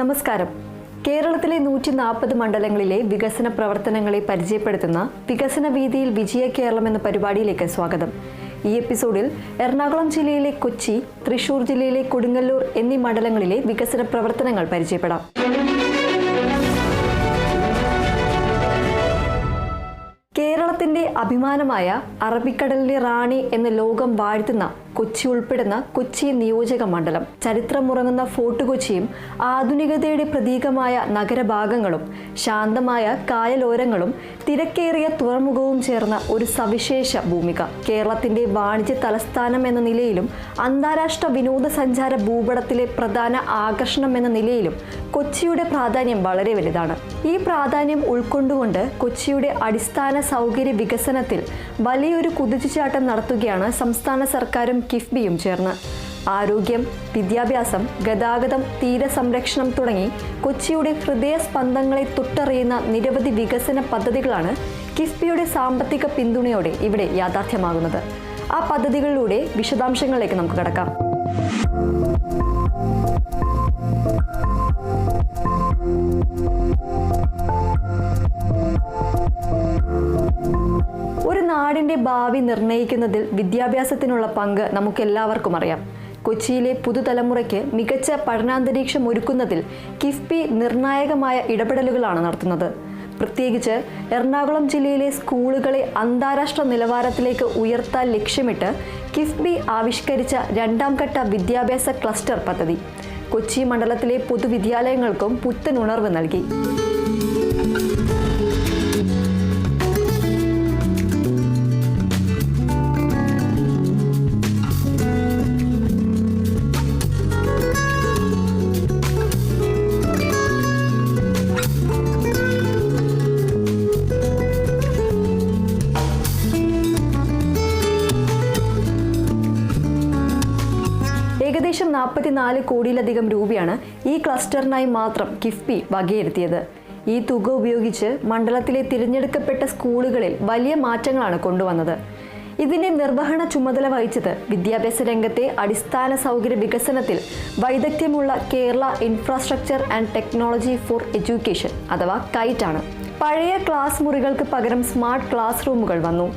നമസ്കാരം. കേരളത്തിലെ 140 മണ്ഡലങ്ങളിലെ വികസന പ്രവർത്തനങ്ങളെ പരിചയപ്പെടുത്തുന്ന വികസന വീതിയിൽ വിജയ കേരളം എന്ന പരിപാടിയിലേക്ക് സ്വാഗതം. ഈ എപ്പിസോഡിൽ എറണാകുളം ജില്ലയിലെ കൊച്ചി, തൃശൂർ ജില്ലയിലെ കൊടുങ്ങല്ലൂർ എന്നീ മണ്ഡലങ്ങളിലെ വികസന പ്രവർത്തനങ്ങൾ പരിചയപ്പെടാം. കേരളത്തിന്റെ അഭിമാനമായ അറബിക്കടലിലെ റാണി എന്ന ലോകം വാഴ്ത്തുന്ന കൊച്ചി ഉൾപ്പെടുന്ന കൊച്ചി നിയോജക മണ്ഡലം, ചരിത്രമുറങ്ങുന്ന ഫോർട്ട് കൊച്ചിയും ആധുനികതയുടെ പ്രതീകമായ നഗരഭാഗങ്ങളും ശാന്തമായ കായലോരങ്ങളും തിരക്കേറിയ തുറമുഖവും ചേർന്ന ഒരു സവിശേഷ ഭൂമിക. കേരളത്തിന്റെ വാണിജ്യ തലസ്ഥാനം എന്ന നിലയിലും അന്താരാഷ്ട്ര വിനോദസഞ്ചാര ഭൂപടത്തിലെ പ്രധാന ആകർഷണം എന്ന നിലയിലും കൊച്ചിയുടെ പ്രാധാന്യം വളരെ വലുതാണ്. ഈ പ്രാധാന്യം ഉൾക്കൊണ്ടുകൊണ്ട് കൊച്ചിയുടെ അടിസ്ഥാന സൗകര്യ വികസനത്തിൽ വലിയൊരു കുതിച്ചുചാട്ടം നടത്തുകയാണ് സംസ്ഥാന സർക്കാരും കിഫ്ബിയും ചേർന്ന്. ആരോഗ്യം, വിദ്യാഭ്യാസം, ഗതാഗതം, തീരസംരക്ഷണം തുടങ്ങി കൊച്ചിയുടെ ഹൃദയസ്പന്ദങ്ങളെ തൊട്ടറിയുന്ന നിരവധി വികസന പദ്ധതികളാണ് കിഫ്ബിയുടെ സാമ്പത്തിക പിന്തുണയോടെ ഇവിടെ യാഥാർത്ഥ്യമാകുന്നത്. ആ പദ്ധതികളിലൂടെ വിശദാംശങ്ങളിലേക്ക് നമുക്ക് കടക്കാം. ഒരു നാടിന്റെ ഭാവി നിർണ്ണയിക്കുന്നതിൽ വിദ്യാഭ്യാസത്തിനുള്ള പങ്ക് നമുക്കെല്ലാവർക്കും അറിയാം. കൊച്ചിയിലെ പുതുതലമുറയ്ക്ക് മികച്ച പഠനാന്തരീക്ഷം ഒരുക്കുന്നതിൽ കിഫ്ബി നിർണായകമായ ഇടപെടലുകളാണ് നടത്തുന്നത്. പ്രത്യേകിച്ച് എറണാകുളം ജില്ലയിലെ സ്കൂളുകളെ അന്താരാഷ്ട്ര നിലവാരത്തിലേക്ക് ഉയർത്താൻ ലക്ഷ്യമിട്ട് കിഫ്ബി ആവിഷ്കരിച്ച രണ്ടാം ഘട്ട വിദ്യാഭ്യാസ ക്ലസ്റ്റർ പദ്ധതി കൊച്ചി മണ്ഡലത്തിലെ പൊതുവിദ്യാലയങ്ങൾക്കും പുത്തൻ ഉണർവ് നൽകി. ഏകദേശം 44 കോടിയിലധികം രൂപയാണ് ഈ ക്ലസ്റ്ററിനായി മാത്രം കിഫ്ബി വകയിരുത്തിയത്. ഈ തുക ഉപയോഗിച്ച് മണ്ഡലത്തിലെ തിരഞ്ഞെടുക്കപ്പെട്ട സ്കൂളുകളിൽ വലിയ മാറ്റങ്ങളാണ് കൊണ്ടുവന്നത്. ഇതിന്റെ നിർവഹണ ചുമതല വഹിച്ചത് വിദ്യാഭ്യാസ രംഗത്തെ അടിസ്ഥാന സൗകര്യ വികസനത്തിൽ വൈദഗ്ധ്യമുള്ള Kerala infrastructure and technology for education അഥവാ കൈറ്റ് ആണ്. പഴയ ക്ലാസ് മുറികൾക്ക് പകരം സ്മാർട്ട് ക്ലാസ് റൂമുകൾ വന്നു.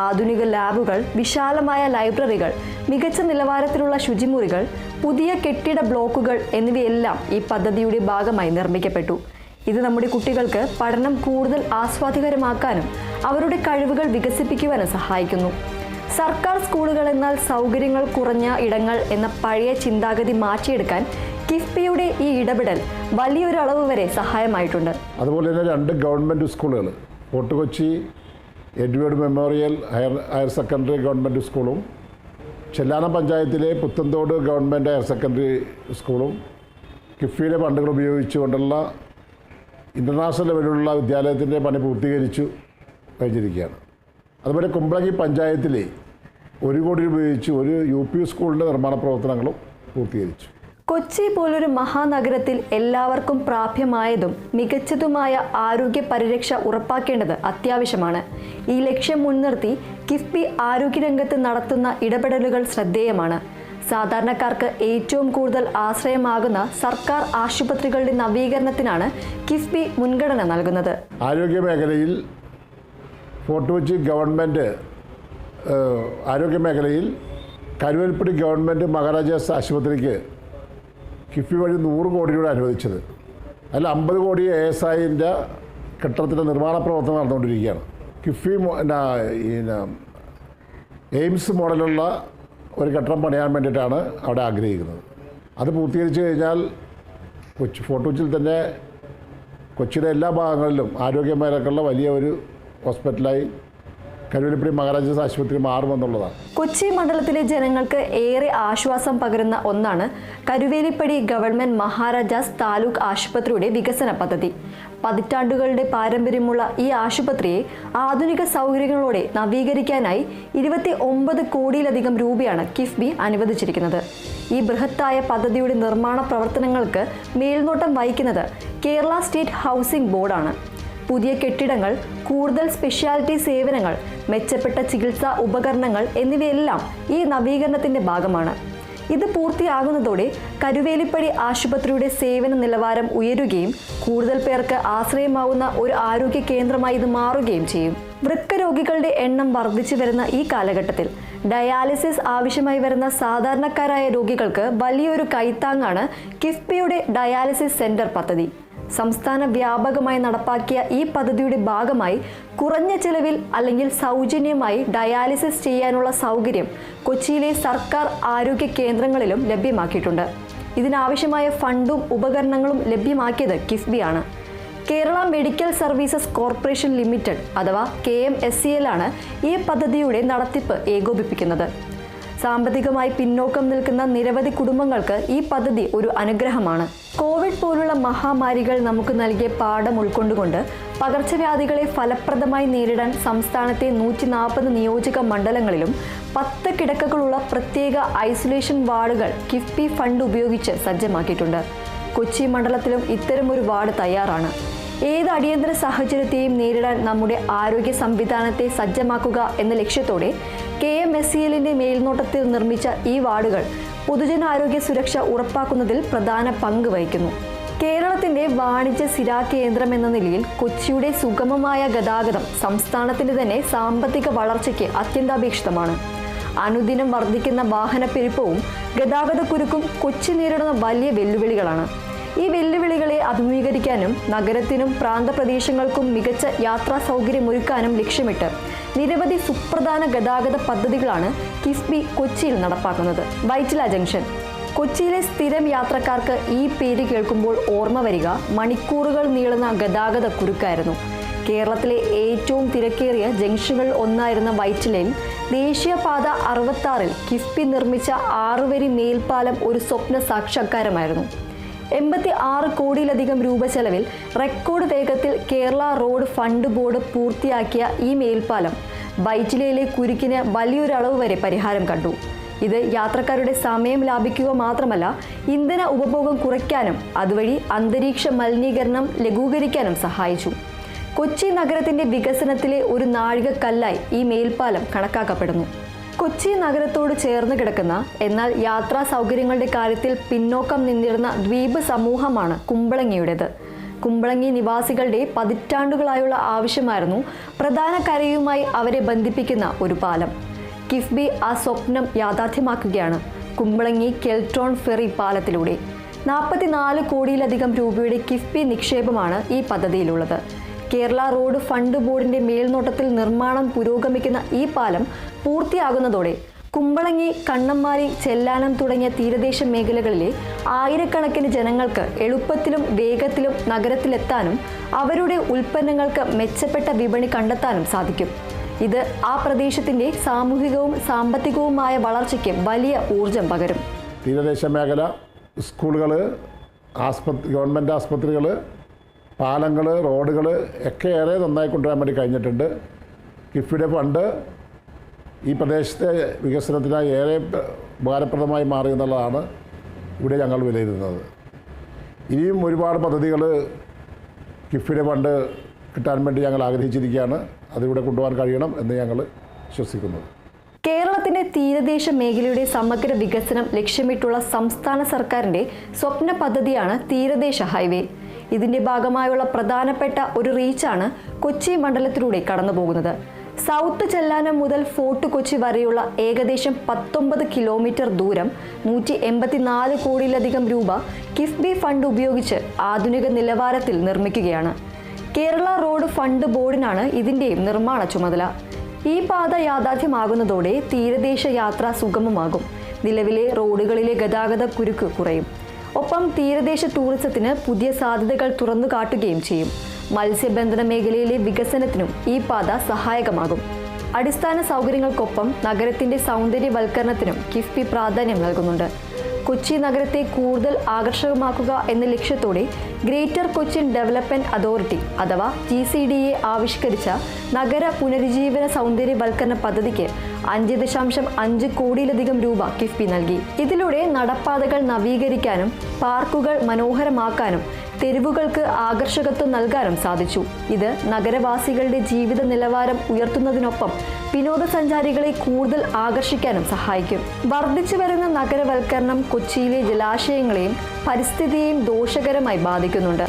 ആധുനിക ലാബുകൾ, വിശാലമായ ലൈബ്രറികൾ, മികച്ച നിലവാരത്തിലുള്ള ശുചിമുറികൾ, പുതിയ കെട്ടിട ബ്ലോക്കുകൾ എന്നിവയെല്ലാം ഈ പദ്ധതിയുടെ ഭാഗമായി നിർമ്മിക്കപ്പെട്ടു. ഇത് നമ്മുടെ കുട്ടികൾക്ക് പഠനം കൂടുതൽ ആസ്വാദികരമാക്കാനും അവരുടെ കഴിവുകൾ വികസിപ്പിക്കുവാനും സഹായിക്കുന്നു. സർക്കാർ സ്കൂളുകൾ എന്നാൽ സൗകര്യങ്ങൾ കുറഞ്ഞ ഇടങ്ങൾ എന്ന പഴയ ചിന്താഗതി മാറ്റിയെടുക്കാൻ കിഫ്ബിയുടെ ഈ ഇടപെടൽ വലിയൊരു അളവ് വരെ സഹായമായിട്ടുണ്ട്. അതുപോലെ തന്നെ 2 ഗവൺമെൻറ് സ്കൂളുകൾ, fort Kochi Edward memorial higher secondary government സ്കൂളും ചെല്ലാനം പഞ്ചായത്തിലെ പുത്തൻതോട് ഗവൺമെൻറ് ഹയർ സെക്കൻഡറി സ്കൂളും കിഫ്ബിയുടെ ഫണ്ടുകൾ ഉപയോഗിച്ചുകൊണ്ടുള്ള ഇൻ്റർനാഷണൽ ലെവലിലുള്ള വിദ്യാലയത്തിൻ്റെ പണി പൂർത്തീകരിച്ചു കഴിഞ്ഞിരിക്കുകയാണ്. അതുപോലെ കുമ്പളങ്ങി പഞ്ചായത്തിലെ 1 കോടി രൂപ ഉപയോഗിച്ച് ഒരു UP സ്കൂളിൻ്റെ നിർമ്മാണ പ്രവർത്തനങ്ങളും പൂർത്തീകരിച്ചു. കൊച്ചി പോലൊരു മഹാനഗരത്തിൽ എല്ലാവർക്കും പ്രാപ്യമായതും മികച്ചതുമായ ആരോഗ്യ പരിരക്ഷ ഉറപ്പാക്കേണ്ടത് അത്യാവശ്യമാണ്. ഈ ലക്ഷ്യം മുൻനിർത്തി കിഫ്ബി ആരോഗ്യരംഗത്ത് നടത്തുന്ന ഇടപെടലുകൾ ശ്രദ്ധേയമാണ്. സാധാരണക്കാർക്ക് ഏറ്റവും കൂടുതൽ ആശ്രയമാകുന്ന സർക്കാർ ആശുപത്രികളുടെ നവീകരണത്തിനാണ് കിഫ്ബി മുൻഗണന നൽകുന്നത്. ആരോഗ്യ മേഖലയിൽ ഫോർട്ട് കൊച്ചി ഗവൺമെൻറ് ആരോഗ്യമേഖലയിൽ കരുവൽപ്പടി ഗവൺമെൻറ് മഹാരാജാസ് ആശുപത്രിക്ക് കിഫ്ബി വഴി 100 കോടി രൂപ അനുവദിച്ചത്. അതിൽ 50 കോടി ASIൻ്റെ കെട്ടിടത്തിൻ്റെ നിർമ്മാണ പ്രവർത്തനം നടന്നുകൊണ്ടിരിക്കുകയാണ്. കിഫ്ബി എയിംസ് മോഡലുള്ള ഒരു കെട്ടിടം പണിയാൻ വേണ്ടിയിട്ടാണ് അവിടെ ആഗ്രഹിക്കുന്നത്. അത് പൂർത്തീകരിച്ചു കഴിഞ്ഞാൽ ഫോർട്ട് കൊച്ചിയിൽ തന്നെ കൊച്ചിയുടെ എല്ലാ ഭാഗങ്ങളിലും ആരോഗ്യമേഖലക്കുള്ള വലിയ ഒരു ഹോസ്പിറ്റലായി കരുവേലിപ്പടി മഹാരാജാസ് ആശുപത്രി മാറുമെന്നുള്ളതാണ്. കൊച്ചി മണ്ഡലത്തിലെ ജനങ്ങൾക്ക് ഏറെ ആശ്വാസം പകരുന്ന ഒന്നാണ് കരുവേലിപ്പടി ഗവൺമെന്റ് മഹാരാജാസ് താലൂക്ക് ആശുപത്രിയുടെ വികസന പദ്ധതി. പതിറ്റാണ്ടുകളുടെ പാരമ്പര്യമുള്ള ഈ ആശുപത്രിയെ ആധുനിക സൗകര്യങ്ങളോടെ നവീകരിക്കാനായി 29 കോടിയിലധികം രൂപയാണ് കിഫ്ബി അനുവദിച്ചിരിക്കുന്നത്. ഈ ബൃഹത്തായ പദ്ധതിയുടെ നിർമ്മാണ പ്രവർത്തനങ്ങൾക്ക് മേൽനോട്ടം വഹിക്കുന്നത് കേരള സ്റ്റേറ്റ് ഹൗസിംഗ് ബോർഡാണ്. പുതിയ കെട്ടിടങ്ങൾ, കൂടുതൽ സ്പെഷ്യാലിറ്റി സേവനങ്ങൾ, മെച്ചപ്പെട്ട ചികിത്സാ ഉപകരണങ്ങൾ എന്നിവയെല്ലാം ഈ നവീകരണത്തിന്റെ ഭാഗമാണ്. ഇത് പൂർത്തിയാകുന്നതോടെ കരുവേലിപ്പടി ആശുപത്രിയുടെ സേവന നിലവാരം ഉയരുകയും കൂടുതൽ പേർക്ക് ആശ്രയമാവുന്ന ഒരു ആരോഗ്യ കേന്ദ്രമായി ഇത് മാറുകയും ചെയ്യും. വൃക്ക രോഗികളുടെ എണ്ണം വർദ്ധിച്ചു വരുന്ന ഈ കാലഘട്ടത്തിൽ ഡയാലിസിസ് ആവശ്യമായി വരുന്ന സാധാരണക്കാരായ രോഗികൾക്ക് വലിയൊരു കൈത്താങ്ങാണ് കിഫ്ബിയുടെ ഡയാലിസിസ് സെന്റർ പദ്ധതി. സംസ്ഥാന വ്യാപകമായി നടപ്പാക്കിയ ഈ പദ്ധതിയുടെ ഭാഗമായി കുറഞ്ഞ ചെലവിൽ അല്ലെങ്കിൽ സൗജന്യമായി ഡയാലിസിസ് ചെയ്യാനുള്ള സൗകര്യം കൊച്ചിയിലെ സർക്കാർ ആരോഗ്യ കേന്ദ്രങ്ങളിലും ലഭ്യമാക്കിയിട്ടുണ്ട്. ഇതിനാവശ്യമായ ഫണ്ടും ഉപകരണങ്ങളും ലഭ്യമാക്കിയത് കിഫ്ബിയാണ്. Kerala medical services corporation limited അഥവാ KMSCL ആണ് ഈ പദ്ധതിയുടെ നടത്തിപ്പ് ഏകോപിപ്പിക്കുന്നത്. സാമ്പത്തികമായി പിന്നോക്കം നിൽക്കുന്ന നിരവധി കുടുംബങ്ങൾക്ക് ഈ പദ്ധതി ഒരു അനുഗ്രഹമാണ്. കോവിഡ് പോലുള്ള മഹാമാരികൾ നമുക്ക് നൽകിയ പാഠം ഉൾക്കൊണ്ടുകൊണ്ട് പകർച്ചവ്യാധികളെ ഫലപ്രദമായി നേരിടാൻ സംസ്ഥാനത്തെ 140 നിയോജക മണ്ഡലങ്ങളിലും 10 കിടക്കകളുള്ള പ്രത്യേക ഐസൊലേഷൻ വാർഡുകൾ കിഫ്ബി ഫണ്ട് ഉപയോഗിച്ച് സജ്ജമാക്കിയിട്ടുണ്ട്. കൊച്ചി മണ്ഡലത്തിലും ഇത്തരമൊരു വാർഡ് തയ്യാറാണ്. ഏത് അടിയന്തര സാഹചര്യത്തെയും നേരിടാൻ നമ്മുടെ ആരോഗ്യ സംവിധാനത്തെ സജ്ജമാക്കുക എന്ന ലക്ഷ്യത്തോടെ KMSCLന്റെ മേൽനോട്ടത്തിൽ നിർമ്മിച്ച ഈ വാർഡുകൾ പൊതുജനാരോഗ്യ സുരക്ഷ ഉറപ്പാക്കുന്നതിൽ പ്രധാന പങ്ക് വഹിക്കുന്നു. കേരളത്തിന്റെ വാണിജ്യ സ്ഥിരാകേന്ദ്രം എന്ന നിലയിൽ കൊച്ചിയുടെ സുഗമമായ ഗതാഗതം സംസ്ഥാനത്തിന്റെ തന്നെ സാമ്പത്തിക വളർച്ചയ്ക്ക് അത്യന്താപേക്ഷിതമാണ്. അനുദിനം വർദ്ധിക്കുന്ന വാഹനപ്പെരുപ്പവും ഗതാഗതക്കുരുക്കും കൊച്ചി നേരിടുന്ന വലിയ വെല്ലുവിളികളാണ്. ഈ വെല്ലുവിളികളെ അഭിമുഖീകരിക്കാനും നഗരത്തിനും പ്രാന്തപ്രദേശങ്ങൾക്കും മികച്ച യാത്രാ സൗകര്യമൊരുക്കാനും ലക്ഷ്യമിട്ട് നിരവധി സുപ്രധാന ഗതാഗത പദ്ധതികളാണ് കിഫ്ബി കൊച്ചിയിൽ നടപ്പാക്കുന്നത്. വൈറ്റില ജംഗ്ഷൻ. കൊച്ചിയിലെ സ്ഥിരം യാത്രക്കാർക്ക് ഈ പേര് കേൾക്കുമ്പോൾ ഓർമ്മ വരിക മണിക്കൂറുകൾ നീളുന്ന ഗതാഗത കുരുക്കായിരുന്നു. കേരളത്തിലെ ഏറ്റവും തിരക്കേറിയ ജംഗ്ഷനുകളിൽ ഒന്നായിരുന്ന വൈറ്റിലയിൽ ദേശീയപാത 66 കിഫ്ബി നിർമ്മിച്ച 6 വരി മേൽപ്പാലം ഒരു സ്വപ്ന സാക്ഷാത്കാരമായിരുന്നു. 86 കോടിയിലധികം രൂപ ചെലവിൽ റെക്കോർഡ് വേഗത്തിൽ കേരള റോഡ് ഫണ്ട് ബോർഡ് പൂർത്തിയാക്കിയ ഈ മേൽപ്പാലം വൈറ്റിലയിലെ കുരുക്കിന് വലിയൊരളവ് വരെ പരിഹാരം കണ്ടു. ഇത് യാത്രക്കാരുടെ സമയം ലാഭിക്കുക മാത്രമല്ല ഇന്ധന ഉപഭോഗം കുറയ്ക്കാനും അതുവഴി അന്തരീക്ഷ മലിനീകരണം ലഘൂകരിക്കാനും സഹായിച്ചു. കൊച്ചി നഗരത്തിന്റെ വികസനത്തിലെ ഒരു നാഴികക്കല്ലായി ഈ മേൽപ്പാലം കണക്കാക്കപ്പെടുന്നു. കൊച്ചി നഗരത്തോട് ചേർന്ന് കിടക്കുന്ന എന്നാൽ യാത്രാ സൗകര്യങ്ങളുടെ കാര്യത്തിൽ പിന്നോക്കം നിന്നിരുന്ന ദ്വീപ് സമൂഹമാണ് കുമ്പളങ്ങിയുടേത്. കുമ്പളങ്ങി നിവാസികളുടെ പതിറ്റാണ്ടുകളായുള്ള ആവശ്യമായിരുന്നു പ്രധാന കരയുമായി അവരെ ബന്ധിപ്പിക്കുന്ന ഒരു പാലം. കിഫ്ബി ആ സ്വപ്നം യാഥാർത്ഥ്യമാക്കുകയാണ് കുമ്പളങ്ങി കെൽട്രോൺ ഫെറി പാലത്തിലൂടെ. 44 കോടിയിലധികം രൂപയുടെ കിഫ്ബി നിക്ഷേപമാണ് ഈ പദ്ധതിയിലുള്ളത്. കേരള റോഡ് ഫണ്ട് ബോർഡിന്റെ മേൽനോട്ടത്തിൽ നിർമ്മാണം പുരോഗമിക്കുന്ന ഈ പാലം പൂർത്തിയാകുന്നതോടെ കുമ്പളങ്ങി, കണ്ണമ്മാരി, ചെല്ലാനം തുടങ്ങിയ തീരദേശ മേഖലകളിലെ ആയിരക്കണക്കിന് ജനങ്ങൾക്ക് എളുപ്പത്തിലും വേഗത്തിലും നഗരത്തിലെത്താനും അവരുടെ ഉൽപ്പന്നങ്ങൾക്ക് മെച്ചപ്പെട്ട വിപണി കണ്ടെത്താനും സാധിക്കും. ഇത് ആ പ്രദേശത്തിന്റെ സാമൂഹികവും സാമ്പത്തികവുമായ വളർച്ചയ്ക്ക് വലിയ ഊർജം പകരും. തീരദേശ മേഖല, സ്കൂളുകൾ, ഗവൺമെൻറ് ആസ്പത്രികൾ, പാലങ്ങൾ, റോഡുകൾ ഒക്കെ ഏറെ നന്നായി കൊണ്ടുവരാൻ വേണ്ടി കഴിഞ്ഞിട്ടുണ്ട്. കിഫ്ബിയുടെ ഫണ്ട് ഈ പ്രദേശത്തെ വികസനത്തിനായി ഏറെ ഉപകാരപ്രദമായി മാറി എന്നുള്ളതാണ് ഇവിടെ ഞങ്ങൾ വിലയിരുത്തുന്നത്. ഇനിയും ഒരുപാട് പദ്ധതികൾ കിഫ്ബിയുടെ ഫണ്ട് കിട്ടാൻ വേണ്ടി ഞങ്ങൾ ആഗ്രഹിച്ചിരിക്കുകയാണ്. അതിവിടെ കൊണ്ടുപോകാൻ കഴിയണം എന്ന് ഞങ്ങൾ വിശ്വസിക്കുന്നു. കേരളത്തിന്റെ തീരദേശ മേഖലയുടെ സമഗ്ര വികസനം ലക്ഷ്യമിട്ടുള്ള സംസ്ഥാന സർക്കാരിന്റെ സ്വപ്ന പദ്ധതിയാണ് തീരദേശ ഹൈവേ. ഇതിന്റെ ഭാഗമായുള്ള പ്രധാനപ്പെട്ട ഒരു റീച്ചാണ് കൊച്ചി മണ്ഡലത്തിലൂടെ കടന്നുപോകുന്നത്. സൗത്ത് ചെല്ലാനം മുതൽ ഫോർട്ട് കൊച്ചി വരെയുള്ള ഏകദേശം 19 കിലോമീറ്റർ ദൂരം 184 കോടിയിലധികം രൂപ കിഫ്ബി ഫണ്ട് ഉപയോഗിച്ച് ആധുനിക നിലവാരത്തിൽ നിർമ്മിക്കുകയാണ്. കേരള റോഡ് ഫണ്ട് ബോർഡിനാണ് ഇതിന്റെയും നിർമ്മാണ ചുമതല. ഈ പാത യാഥാർത്ഥ്യമാകുന്നതോടെ തീരദേശ യാത്ര സുഗമമാകും. നിലവിലെ റോഡുകളിലെ ഗതാഗത കുരുക്ക് കുറയും. ഒപ്പം തീരദേശ ടൂറിസത്തിന് പുതിയ സാധ്യതകൾ തുറന്നു കാട്ടുകയും ചെയ്യും. മത്സ്യബന്ധന മേഖലയിലെ വികസനത്തിനും ഈ പാത സഹായകമാകും. അടിസ്ഥാന സൗകര്യങ്ങൾക്കൊപ്പം നഗരത്തിന്റെ സൗന്ദര്യവൽക്കരണത്തിനും കിഫ്ബി പ്രാധാന്യം നൽകുന്നുണ്ട്. കൊച്ചി നഗരത്തെ കൂടുതൽ ആകർഷകമാക്കുക എന്ന ലക്ഷ്യത്തോടെ ഗ്രേറ്റർ കൊച്ചിൻ ഡെവലപ്മെന്റ് അതോറിറ്റി അഥവാ GCDA ആവിഷ്കരിച്ച നഗര പുനരുജ്ജീവന സൗന്ദര്യവൽക്കരണ പദ്ധതിക്ക് 5.5 കോടിയിലധികം രൂപ കിഫ്ബി നൽകി. ഇതിലൂടെ നടപ്പാതകൾ നവീകരിക്കാനും പാർക്കുകൾ മനോഹരമാക്കാനും തെരുവുകൾക്ക് ആകർഷകത്വം നൽകാനും സാധിച്ചു. ഇത് നഗരവാസികളുടെ ജീവിത നിലവാരം ഉയർത്തുന്നതിനൊപ്പം വിനോദസഞ്ചാരികളെ കൂടുതൽ ആകർഷിക്കാനും സഹായിക്കും. വർദ്ധിച്ചു വരുന്ന നഗരവൽക്കരണം കൊച്ചിയിലെ ജലാശയങ്ങളെയും പരിസ്ഥിതിയെയും ദോഷകരമായി ബാധിക്കുന്നുണ്ട്.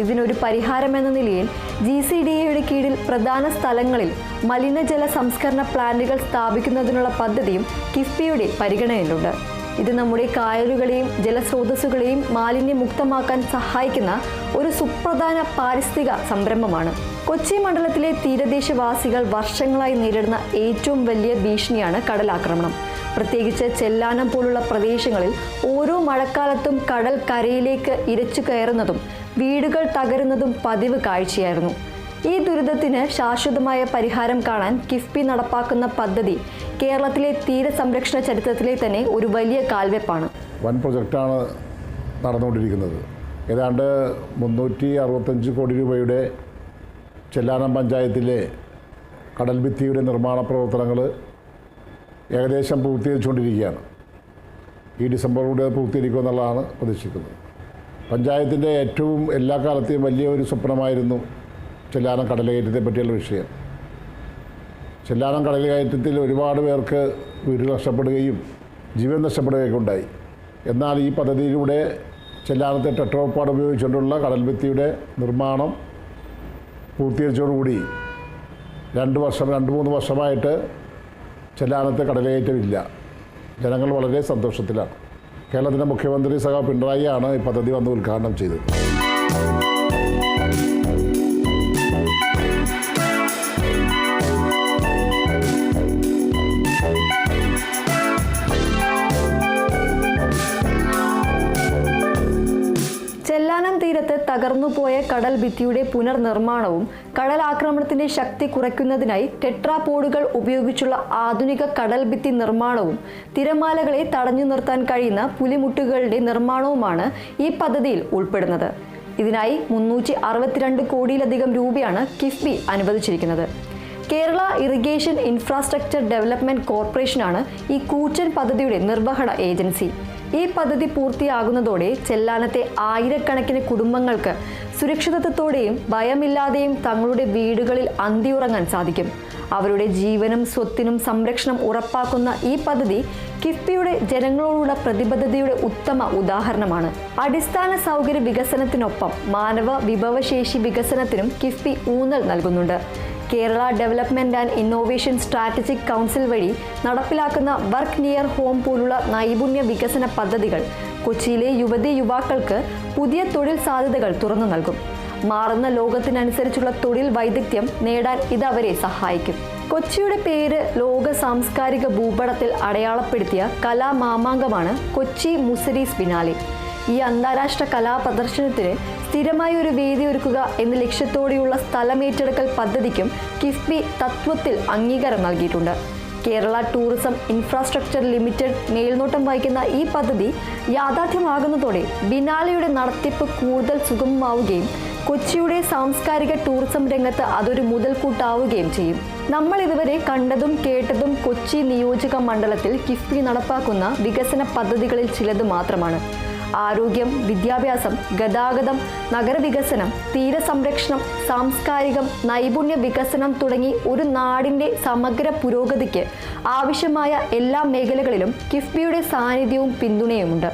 ഇതിനൊരു പരിഹാരമെന്ന നിലയിൽ GCDAയുടെ കീഴിൽ പ്രധാന സ്ഥലങ്ങളിൽ മലിനജല സംസ്കരണ പ്ലാന്റുകൾ സ്ഥാപിക്കുന്നതിനുള്ള പദ്ധതിയും കിഫ്ബിയുടെ പരിഗണനയിലുണ്ട്. ഇത് നമ്മുടെ കായലുകളെയും ജലസ്രോതസ്സുകളെയും മാലിന്യമുക്തമാക്കാൻ സഹായിക്കുന്ന ഒരു സുപ്രധാന പാരിസ്ഥിതിക സംരംഭമാണ്. കൊച്ചി മണ്ഡലത്തിലെ തീരദേശവാസികൾ വർഷങ്ങളായി നേരിടുന്ന ഏറ്റവും വലിയ ഭീഷണിയാണ് കടലാക്രമണം. പ്രത്യേകിച്ച് ചെല്ലാനം പോലുള്ള പ്രദേശങ്ങളിൽ ഓരോ മഴക്കാലത്തും കടൽ കരയിലേക്ക് ഇരച്ചു കയറുന്നതും വീടുകൾ തകരുന്നതും പതിവ് കാഴ്ചയായിരുന്നു. ഈ ദുരിതത്തിന് ശാശ്വതമായ പരിഹാരം കാണാൻ കിഫ്ബി നടപ്പാക്കുന്ന പദ്ധതി കേരളത്തിലെ തീരസംരക്ഷണ ചരിത്രത്തിലെ തന്നെ ഒരു വലിയ കാൽവെപ്പാണ്. വൻ പ്രൊജക്റ്റാണ് നടന്നുകൊണ്ടിരിക്കുന്നത്. ഏതാണ്ട് 365 കോടി രൂപയുടെ ചെല്ലാനം പഞ്ചായത്തിലെ കടൽഭിത്തിയുടെ നിർമ്മാണ പ്രവർത്തനങ്ങൾ ഏകദേശം പൂർത്തീകരിച്ചുകൊണ്ടിരിക്കുകയാണ്. ഈ ഡിസംബറിലൂടെ പൂർത്തീകരിക്കുമെന്നുള്ളതാണ് പ്രതീക്ഷിക്കുന്നത്. പഞ്ചായത്തിൻ്റെ ഏറ്റവും എല്ലാ കാലത്തെയും വലിയൊരു സ്വപ്നമായിരുന്നു ചെല്ലാനം കടലുകയറ്റത്തെ പറ്റിയുള്ള വിഷയം. ചെല്ലാനം കടലുകയറ്റത്തിൽ ഒരുപാട് പേർക്ക് വീട് നഷ്ടപ്പെടുകയും ജീവൻ നഷ്ടപ്പെടുകയൊക്കെ ഉണ്ടായി. എന്നാൽ ഈ പദ്ധതിയിലൂടെ ചെല്ലാനത്തെ ടെട്രോപാഡ് ഉപയോഗിച്ചുകൊണ്ടുള്ള കടൽഭിത്തിയുടെ നിർമ്മാണം പൂർത്തീകരിച്ചതോടുകൂടി 2-3 വർഷമായിട്ട് ചെല്ലാനത്തെ കടലുകയറ്റമില്ല. ജനങ്ങൾ വളരെ സന്തോഷത്തിലാണ്. കേരളത്തിൻ്റെ മുഖ്യമന്ത്രി പിണറായിയാണ് ഈ പദ്ധതി വന്ന് ഉദ്ഘാടനം ചെയ്തത്. ചെല്ലാനം തീരത്ത് തകർന്നുപോയ കടൽ ഭിത്തിയുടെ പുനർനിർമ്മാണവും കടലാക്രമണത്തിന്റെ ശക്തി കുറയ്ക്കുന്നതിനായി ടെട്രാപോഡുകൾ ഉപയോഗിച്ചുള്ള ആധുനിക കടൽ ഭിത്തി നിർമ്മാണവും തിരമാലകളെ തടഞ്ഞു നിർത്താൻ കഴിയുന്ന പുലിമുട്ടുകളുടെ നിർമ്മാണവുമാണ് ഈ പദ്ധതിയിൽ ഉൾപ്പെടുന്നത്. ഇതിനായി 362 കോടിയിലധികം രൂപയാണ് കിഫ്ബി അനുവദിച്ചിരിക്കുന്നത്. കേരള ഇറിഗേഷൻ ഇൻഫ്രാസ്ട്രക്ചർ ഡെവലപ്മെന്റ് കോർപ്പറേഷനാണ് ഈ കൂറ്റൻ പദ്ധതിയുടെ നിർവഹണ ഏജൻസി. ഈ പദ്ധതി പൂർത്തിയാകുന്നതോടെ ചെല്ലാനത്തെ ആയിരക്കണക്കിന് കുടുംബങ്ങൾക്ക് സുരക്ഷിതത്വത്തോടെയും ഭയമില്ലാതെയും തങ്ങളുടെ വീടുകളിൽ അന്തിയുറങ്ങാൻ സാധിക്കും. അവരുടെ ജീവനും സ്വത്തിനും സംരക്ഷണം ഉറപ്പാക്കുന്ന ഈ പദ്ധതി കിഫ്ബിയുടെ ജനങ്ങളോടുള്ള പ്രതിബദ്ധതയുടെ ഉത്തമ ഉദാഹരണമാണ്. അടിസ്ഥാന സൗകര്യ വികസനത്തിനൊപ്പം മാനവ വിഭവശേഷി വികസനത്തിനും കിഫ്ബി ഊന്നൽ നൽകുന്നുണ്ട്. Kerala development and innovation strategic council വഴി നടപ്പിലാക്കുന്ന വർക്ക് നിയർ ഹോം പോലുള്ള നൈപുണ്യ വികസന പദ്ധതികൾ കൊച്ചിയിലെ യുവതീ-യുവാക്കൾക്ക് പുതിയ തൊഴിൽ സാധ്യതകൾ തുറന്നു നൽകും. മാറുന്ന ലോകത്തിനനുസരിച്ചുള്ള തൊഴിൽ വൈദഗ്ധ്യം നേടാൻ ഇത് അവരെ സഹായിക്കും. കൊച്ചിയുടെ പേര് ലോക സാംസ്കാരിക ഭൂപടത്തിൽ അടയാളപ്പെടുത്തിയ കലാമാമാങ്കമാണ് കൊച്ചി മുസരീസ് ബിനാലെ. ഈ അന്താരാഷ്ട്ര കലാപ്രദർശനത്തിന് സ്ഥിരമായി ഒരു വേദി ഒരുക്കുക എന്ന ലക്ഷ്യത്തോടെയുള്ള സ്ഥലമേറ്റെടുക്കൽ പദ്ധതിക്കും കിഫ്ബി തത്വത്തിൽ അംഗീകാരം നൽകിയിട്ടുണ്ട്. കേരള ടൂറിസം ഇൻഫ്രാസ്ട്രക്ചർ ലിമിറ്റഡ് മേൽനോട്ടം വഹിക്കുന്ന ഈ പദ്ധതി യാഥാർത്ഥ്യമാകുന്നതോടെ ബിനാലെയുടെ നടത്തിപ്പ് കൂടുതൽ സുഗമമാവുകയും കൊച്ചിയുടെ സാംസ്കാരിക ടൂറിസം രംഗത്ത് അതൊരു മുതൽക്കൂട്ടാവുകയും ചെയ്യും. നമ്മൾ ഇതുവരെ കണ്ടതും കേട്ടതും കൊച്ചി നിയോജക മണ്ഡലത്തിൽ കിഫ്ബി നടപ്പാക്കുന്ന വികസന പദ്ധതികളിൽ ചിലത് മാത്രമാണ്. ആരോഗ്യം, വിദ്യാഭ്യാസം, ഗതാഗതം, നഗരവികസനം, തീരസംരക്ഷണം, സാംസ്കാരികം, നൈപുണ്യ വികസനം തുടങ്ങി ഒരു നാടിൻ്റെ സമഗ്ര പുരോഗതിക്ക് ആവശ്യമായ എല്ലാ മേഖലകളിലും കിഫ്ബിയുടെ സാന്നിധ്യവും പിന്തുണയുമുണ്ട്.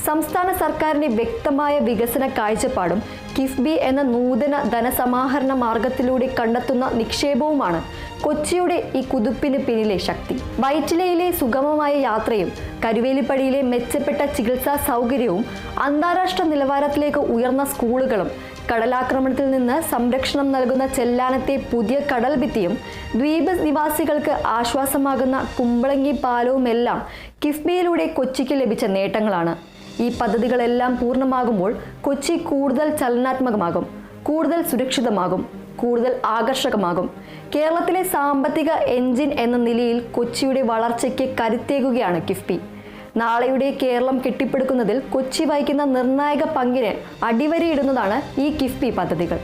സംസ്ഥാന സർക്കാരിൻ്റെ വ്യക്തമായ വികസന കാഴ്ചപ്പാടും കിഫ്ബി എന്ന നൂതന ധനസമാഹരണ മാർഗത്തിലൂടെ കണ്ടെത്തുന്ന നിക്ഷേപവുമാണ് കൊച്ചിയുടെ ഈ കുതിപ്പിന് പിന്നിലെ ശക്തി. വൈറ്റിലയിലെ സുഗമമായ യാത്രയും കരുവേലിപ്പടിയിലെ മെച്ചപ്പെട്ട ചികിത്സാ സൗകര്യവും അന്താരാഷ്ട്ര നിലവാരത്തിലേക്ക് ഉയർന്ന സ്കൂളുകളും കടലാക്രമണത്തിൽ നിന്ന് സംരക്ഷണം നൽകുന്ന ചെല്ലാനത്തെ പുതിയ കടൽ ഭിത്തിയും ദ്വീപ് നിവാസികൾക്ക് ആശ്വാസമാകുന്ന കുമ്പളങ്ങി പാലവുമെല്ലാം കിഫ്ബിയിലൂടെ കൊച്ചിക്ക് ലഭിച്ച നേട്ടങ്ങളാണ്. ഈ പദ്ധതികളെല്ലാം പൂർണ്ണമാകുമ്പോൾ കൊച്ചി കൂടുതൽ ചലനാത്മകമാകും, കൂടുതൽ സുരക്ഷിതമാകും, കൂടുതൽ ആകർഷകമാകും. കേരളത്തിലെ സാമ്പത്തിക എഞ്ചിൻ എന്ന നിലയിൽ കൊച്ചിയുടെ വളർച്ചയ്ക്ക് കരുത്തേകുകയാണ് കിഫ്ബി. നാളെയുടെ കേരളം കെട്ടിപ്പടുക്കുന്നതിൽ കൊച്ചി വഹിക്കുന്ന നിർണായക പങ്കിന് അടിവരയിടുന്നതാണ് ഈ കിഫ്ബി പദ്ധതികൾ.